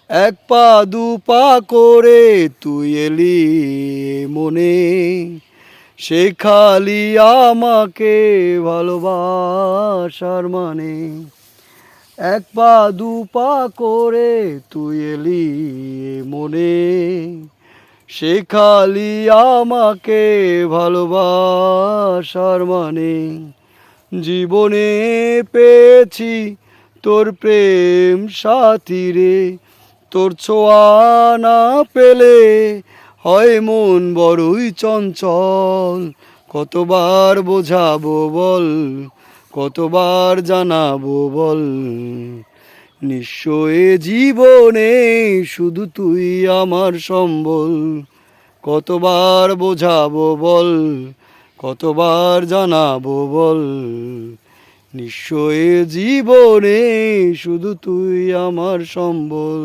এক পা দু পা করে তুই এলি মনে, শেখালি আমাকে ভালোবাসার মানে। এক পা দু পা করে তুই এলি মনে, শেখালি আমাকে ভালোবাসার মানে। জীবনে পেয়েছি তোর প্রেম সাথী রে, তোর ছোঁয়া না পেলে হয় মন বড়ই চঞ্চল। কতবার বোঝাবো বল, কতবার জানাবো বল, নিঃস্ব জীবনে শুধু তুই আমার সম্বল। কতবার বোঝাবো বল, কতবার জানাবো বল, নিঃস্ব জীবনে শুধু তুই আমার সম্বল।